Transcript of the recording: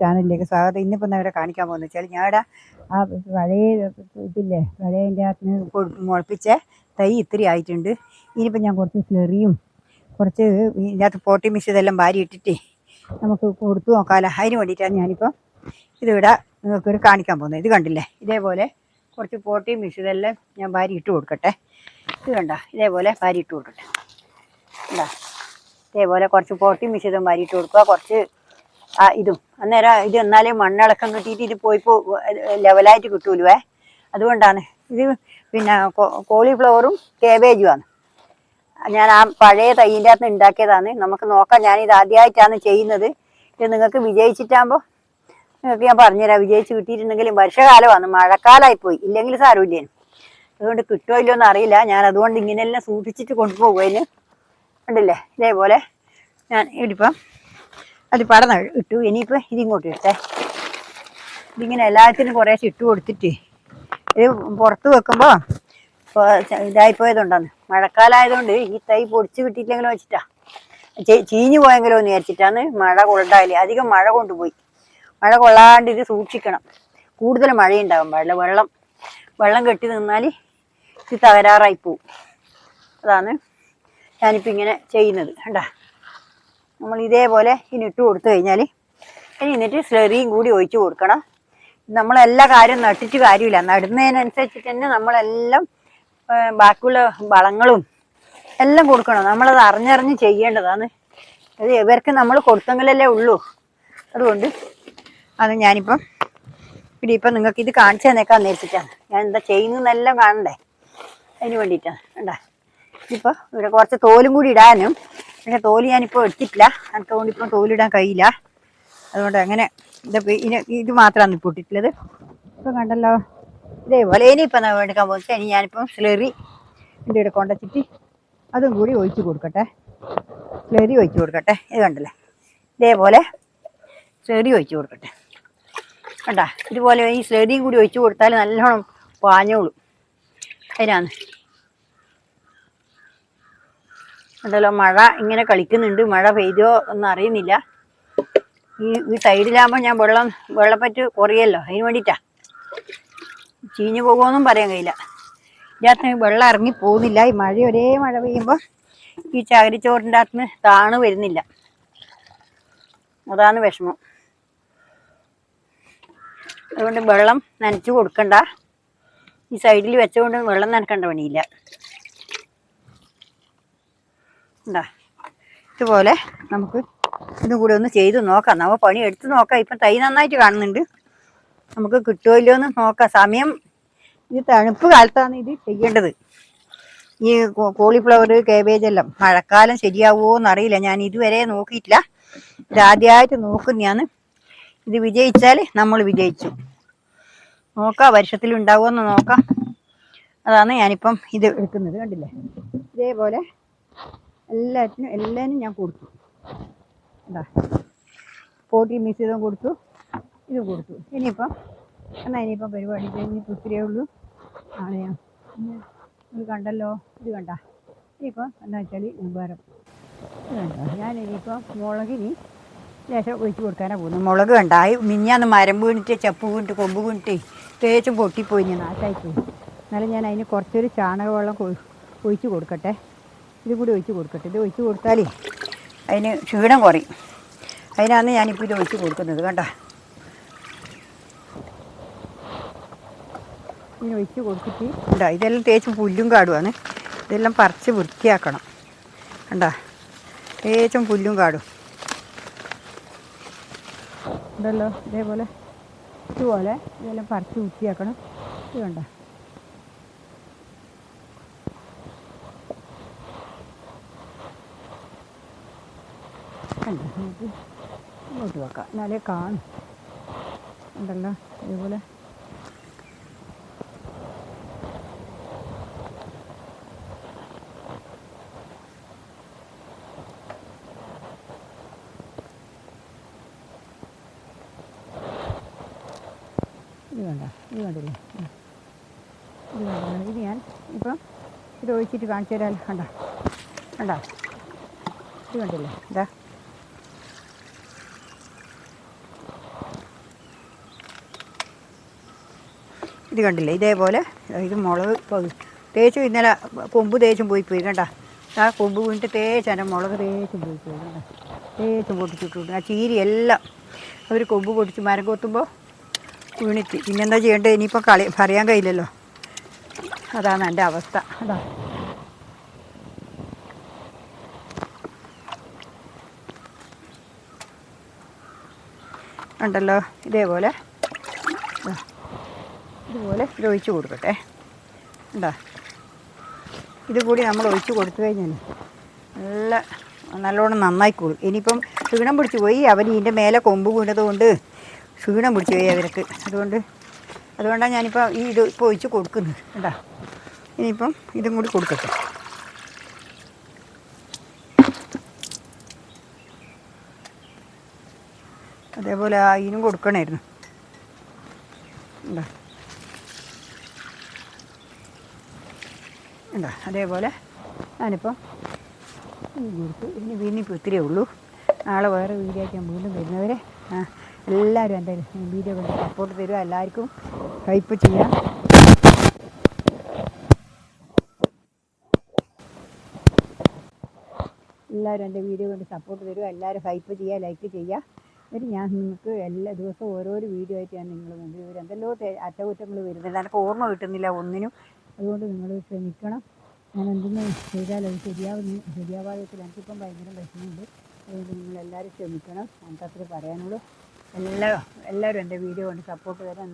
ചാനലിലേക്ക് സ്വാഗതം. ഇന്നിപ്പോൾ ഇവിടെ കാണിക്കാൻ പോകുന്നത് വെച്ചാൽ ഞാൻ ആ പഴയ ഇതില്ലേ, പഴയതിൻ്റെ അകത്ത് മുളപ്പിച്ച തൈ ഇത്തിരി ആയിട്ടുണ്ട്. ഇനിയിപ്പോൾ ഞാൻ കുറച്ച് ചെറിയും കുറച്ച് ഇതിനകത്ത് പോട്ടി മിക്സ് ഇതെല്ലാം വാരി ഇട്ടിട്ട് നമുക്ക് കൊടുത്തു നോക്കാമല്ലോ. അതിന് വേണ്ടിയിട്ടാണ് ഞാനിപ്പോൾ ഇതിവിടെ നിങ്ങൾക്ക് കാണിക്കാൻ പോകുന്നത്. ഇത് കണ്ടില്ലേ, ഇതേപോലെ കുറച്ച് പോട്ടി മിക്സ് ഇതെല്ലാം ഞാൻ വാരി ഇട്ട് കൊടുക്കട്ടെ. ഇത് കണ്ട, ഇതേപോലെ വാരി ഇട്ട് കൊടുക്കട്ടെ. എന്താ, ഇതേപോലെ കുറച്ച് പോട്ടി മിശ്രിതം വാരിയിട്ട് കൊടുക്കുക. കുറച്ച് ഇതും അന്നേരം ഇത് എന്നാലേ മണ്ണിളക്കം കിട്ടിയിട്ട് ഇത് പോയിപ്പോൾ ലെവലായിട്ട് കിട്ടൂലുവേ. അതുകൊണ്ടാണ് ഇത്. പിന്നെ കോളിഫ്ലവറും കേബേജുമാണ്. ഞാൻ ആ പഴയ തൈൻ്റെ അകത്ത് ഉണ്ടാക്കിയതാണ്. നമുക്ക് നോക്കാം. ഞാനിത് ആദ്യമായിട്ടാണ് ചെയ്യുന്നത്. ഇത് നിങ്ങൾക്ക് വിജയിച്ചിട്ടാകുമ്പോൾ നിങ്ങൾക്ക് ഞാൻ പറഞ്ഞുതരാം. വിജയിച്ച് കിട്ടിയിട്ടുണ്ടെങ്കിലും വർഷകാലമാണ്, മഴക്കാലമായിപ്പോയി. ഇല്ലെങ്കിൽ സാരമില്ലേനും. അതുകൊണ്ട് കിട്ടുമോ ഇല്ലയോന്ന് അറിയില്ല. ഞാൻ അതുകൊണ്ട് ഇങ്ങനെയെല്ലാം സൂക്ഷിച്ചിട്ട് കൊണ്ടുപോകുന്നതിന് ഉണ്ടല്ലേ. ഇതേപോലെ ഞാൻ ഇതിപ്പം അത് പടന്ന് ഇട്ടു. ഇനിയിപ്പോൾ ഇതിങ്ങോട്ട് ഇട്ടേ. ഇതിങ്ങനെ എല്ലാത്തിനും കുറേശ്ശെ ഇട്ട് കൊടുത്തിട്ട് ഇത് പുറത്ത് വെക്കുമ്പോൾ ഇതായിപ്പോയതുകൊണ്ടാണ്. മഴക്കാലമായതുകൊണ്ട് ഈ തൈ പൊടിച്ച് കിട്ടിയില്ലെങ്കിലും വെച്ചിട്ടാ, ചീഞ്ഞു പോയെങ്കിലോ എന്ന് വിചാരിച്ചിട്ടാണ്. മഴ കൊണ്ടായില്ലേ, അധികം മഴ കൊണ്ടുപോയി. മഴ കൊള്ളാണ്ട് ഇത് സൂക്ഷിക്കണം. കൂടുതൽ മഴയുണ്ടാകും പാടില്ല. വെള്ളം കെട്ടി നിന്നാൽ ഇത് തകരാറായി പോവും. അതാണ് ഞാനിപ്പോൾ ഇങ്ങനെ ചെയ്യുന്നത്. കണ്ടാ, നമ്മൾ ഇതേപോലെ ഇനി ഇട്ട് കൊടുത്തു കഴിഞ്ഞാൽ എന്നിട്ട് സ്ലറിയും കൂടി ഒഴിച്ച് കൊടുക്കണം. നമ്മളെല്ലാ കാര്യം നട്ടിട്ട് കാര്യമില്ല. നടുന്നതിനനുസരിച്ചിട്ട് തന്നെ നമ്മളെല്ലാം ബാക്കിയുള്ള വളങ്ങളും എല്ലാം കൊടുക്കണം. നമ്മളത് അറിഞ്ഞറിഞ്ഞ് ചെയ്യേണ്ടതാണ്. അത് ഇവർക്ക് നമ്മൾ കൊടുത്തെങ്കിലല്ലേ ഉള്ളൂ. അതുകൊണ്ട് അത് ഞാനിപ്പം ഇപ്പം നിങ്ങൾക്ക് ഇത് കാണിച്ചു തന്നേക്കാൻ നേരിട്ടിട്ടാണ്. ഞാൻ എന്താ ചെയ്യുന്നതെന്നെല്ലാം കാണണ്ടേ, അതിന് വേണ്ടിയിട്ടാണ്. കണ്ടാ, ഇപ്പോൾ ഇവിടെ കുറച്ച് തോലും കൂടി ഇടാനും, പക്ഷേ തോല് ഞാനിപ്പോൾ എടുത്തിട്ടില്ല. എനിക്ക് കൊണ്ടിപ്പം തോലിടാൻ കഴിയില്ല. അതുകൊണ്ട് അങ്ങനെ ഇത് മാത്രമാണ് ഇപ്പോൾ ഇട്ടിട്ടുള്ളത്. ഇപ്പം കണ്ടല്ലോ, ഇതേപോലെ ഇനിയിപ്പം എടുക്കാൻ പോകുന്നത്. ഇനി ഞാനിപ്പം സ്ലറി എൻ്റെ ഇവിടെ കൊണ്ടുവച്ചിട്ട് അതും കൂടി ഒഴിച്ച് കൊടുക്കട്ടെ. സ്ലറി ഒഴിച്ച് കൊടുക്കട്ടെ. ഇത് കണ്ടല്ലേ, ഇതേപോലെ സ്ലറി ഒഴിച്ച് കൊടുക്കട്ടെ. കണ്ടാ, ഇതുപോലെ ഈ സ്ലറിയും കൂടി ഒഴിച്ച് കൊടുത്താൽ നല്ലോണം പാഞ്ഞോളൂ. അതിനാണ് ഉണ്ടല്ലോ, മഴ ഇങ്ങനെ കളിക്കുന്നുണ്ട്. മഴ പെയ്തോ ഒന്നും അറിയുന്നില്ല. ഈ സൈഡിലാകുമ്പോൾ ഞാൻ വെള്ളപ്പറ്റ് കുറയല്ലോ, അതിന് വേണ്ടിയിട്ടാ. ചീഞ്ഞു പോകുമെന്നും പറയാൻ കഴിയില്ല. ഇതിനകത്ത് വെള്ളം ഇറങ്ങി പോകുന്നില്ല. ഈ ഒരേ മഴ പെയ്യുമ്പോൾ ഈ ചകിരിച്ചോറിൻ്റെ അകത്ത് താണു വരുന്നില്ല. അതാണ് വിഷമം. അതുകൊണ്ട് വെള്ളം നനച്ച് കൊടുക്കണ്ട. ഈ സൈഡിൽ വെച്ചുകൊണ്ട് വെള്ളം നനക്കേണ്ട പണിയില്ല. എന്താ, ഇതുപോലെ നമുക്ക് ഇതും കൂടി ഒന്ന് ചെയ്ത് നോക്കാം. നമ്മൾ പണി എടുത്ത് നോക്കാം. ഇപ്പം തൈ നന്നായിട്ട് കാണുന്നുണ്ട്. നമുക്ക് കിട്ടുമോ ഇല്ലയോ എന്ന് നോക്കാം. സമയം ഇത് തണുപ്പ് കാലത്താണ് ഇത് ചെയ്യേണ്ടത്. ഈ കോളിഫ്ലവർ, കേബേജ് എല്ലാം മഴക്കാലം ശരിയാവുമോ എന്നറിയില്ല. ഞാൻ ഇതുവരെ നോക്കിയിട്ടില്ല. ഇതാദ്യമായിട്ട് നോക്കുന്നതാണ്. ഇത് വിജയിച്ചാൽ നമ്മൾ വിജയിച്ചു. നോക്കാം, വർഷത്തിലുണ്ടാവുമോ എന്ന് നോക്കാം. അതാണ് ഞാനിപ്പം ഇത് എടുക്കുന്നത്. കണ്ടില്ലേ, ഇതേപോലെ എല്ലാത്തിനും ഞാൻ കൊടുത്തു. എന്താ, പോട്ടി മിശ്രിതം കൊടുത്തു, ഇത് കൊടുത്തു. ഇനിയിപ്പം പരിപാടി ഇനിയിപ്പോൾ ഇത്രയേ ഉള്ളൂ. ആണ് ഞാൻ ഇത് കണ്ടല്ലോ, ഇത് കണ്ട. ഇനിയിപ്പോൾ എന്താ വെച്ചാൽ ഉപകാരം ഇത് കണ്ടോ. ഞാനിനിയിപ്പോൾ മുളകിന് ലേശം ഒഴിച്ച് കൊടുക്കാനാണ് പോകുന്നത്. മുളക് കണ്ട, മിഞ്ഞാന്ന് മരം വീണിട്ട്, ചെപ്പ് വീണിട്ട്, കൊമ്പ് വീണിട്ട് തേച്ചും പൊട്ടിപ്പോയി, ഞാൻ നാശമായിപ്പോയി. എന്നാലും ഞാൻ അതിന് കുറച്ചൊരു ചാണകവെള്ളം ഒഴിച്ച് കൊടുക്കട്ടെ. ഇത് കൂടി ഒഴിച്ച് കൊടുക്കട്ടെ. ഇത് ഒഴിച്ച് കൊടുത്താൽ അതിന് ക്ഷീണം കുറയും. അതിനാണ് ഞാനിപ്പോൾ ഇത് ഒഴിച്ച് കൊടുക്കുന്നത്. കണ്ട, ഇതിന് ഒഴിച്ച് കൊടുത്തിട്ട് കണ്ട, ഇതെല്ലാം തേച്ച് പുല്ലും കാടുമാണ്. ഇതെല്ലാം പറിച്ച് വൃത്തിയാക്കണം. കണ്ട, തേച്ചും പുല്ലും കാടും ഉണ്ടല്ലോ. ഇതേപോലെ ഇതെല്ലാം പറിച്ച് വൃത്തിയാക്കണം. ഇത് കണ്ട, നമുക്ക് ഇങ്ങോട്ട് വെക്കാം, എന്നാലേ കാണും. ഉണ്ടല്ലോ, ഇതേപോലെ ഇത് കണ്ടില്ലേ. ഇത് ഞാൻ ഇപ്പം ഇത് ഒഴിച്ചിട്ട് കാണിച്ചു തരാമല്ലോ. കണ്ട, ഇത് കണ്ടില്ലേ. ഇതാ, ഇത് കണ്ടില്ലേ ഇതേപോലെ ഇത് മുളക് തേച്ച് ഇന്നലെ കൊമ്പ് തേച്ചും പോയി കണ്ട ആ കൊമ്പ് വീണിട്ട് തേച്ച് മുളക് തേച്ചും പോയി കണ്ട തേച്ചും പൊട്ടിച്ചിട്ടു ആ ചീരി എല്ലാം അവർ കൊമ്പ് പൊട്ടിച്ച് മരം കൊത്തുമ്പോൾ വീണിട്ട് പിന്നെന്താ ചെയ്യേണ്ടത് ഇനിയിപ്പോൾ പറയാൻ കഴിയില്ലല്ലോ. അതാണ് എൻ്റെ അവസ്ഥ. അതാ ഉണ്ടല്ലോ ഇതേപോലെ ഇത് ഒഴിച്ച് കൊടുക്കട്ടെ. എന്താ ഇത് കൂടി നമ്മൾ ഒഴിച്ച് കൊടുത്തു കഴിഞ്ഞാൽ നല്ലോണം നന്നായിക്കോളും. ഇനിയിപ്പം ക്ഷീണം പിടിച്ച് പോയി അവർ ഇതിൻ്റെ മേലെ കൊമ്പ് വീണത് കൊണ്ട് ക്ഷീണം പിടിച്ച് പോയി അവർക്ക്. അതുകൊണ്ടാണ് ഞാനിപ്പോൾ ഇത് ഇപ്പോൾ ഒഴിച്ച് കൊടുക്കുന്നത്. കേട്ടോ ഇനിയിപ്പം ഇതും കൂടി കൊടുക്കട്ടെ. അതേപോലെ ഇതിനും കൊടുക്കണമായിരുന്നു. എന്താ എന്താ അതേപോലെ ഞാനിപ്പോൾ കൊടുത്തു. ഇനിയിപ്പോൾ ഇത്രയേ ഉള്ളൂ. നാളെ വേറെ വീഡിയോ ആയിട്ട് ഞാൻ വീണ്ടും വരുന്നവരെ എല്ലാവരും എൻ്റെ വീഡിയോ കണ്ട് സപ്പോർട്ട് തരിക. എല്ലാവർക്കും ഹൈപ്പ് ചെയ്യാം. എല്ലാവരും എൻ്റെ വീഡിയോ കണ്ട് സപ്പോർട്ട് തരിക. എല്ലാവരും ഹൈപ്പ് ചെയ്യുക, ലൈക്ക് ചെയ്യുക. എന്നിട്ട് ഞാൻ നിങ്ങൾക്ക് എല്ലാ ദിവസവും ഓരോരോ വീഡിയോ ആയിട്ട് ഞാൻ നിങ്ങൾ മുമ്പിൽ വരും. എന്തെല്ലോ അറ്റകുറ്റങ്ങൾ വരുന്നില്ല, എനിക്ക് ഓർമ്മ കിട്ടുന്നില്ല ഒന്നിനും. അതുകൊണ്ട് നിങ്ങൾ ക്ഷമിക്കണം. ഞാൻ എന്തെങ്കിലും ചെയ്താൽ അത് ശരിയാവാതെ എനിക്കിപ്പം ഭയങ്കര വിഷമമുണ്ട്. അതുകൊണ്ട് നിങ്ങളെല്ലാവരും ക്ഷമിക്കണം. എനിക്ക് അത്രേ പറയാനുള്ളൂ. എല്ലാവരും എൻ്റെ വീഡിയോ കൊണ്ട് സപ്പോർട്ട് തരാൻ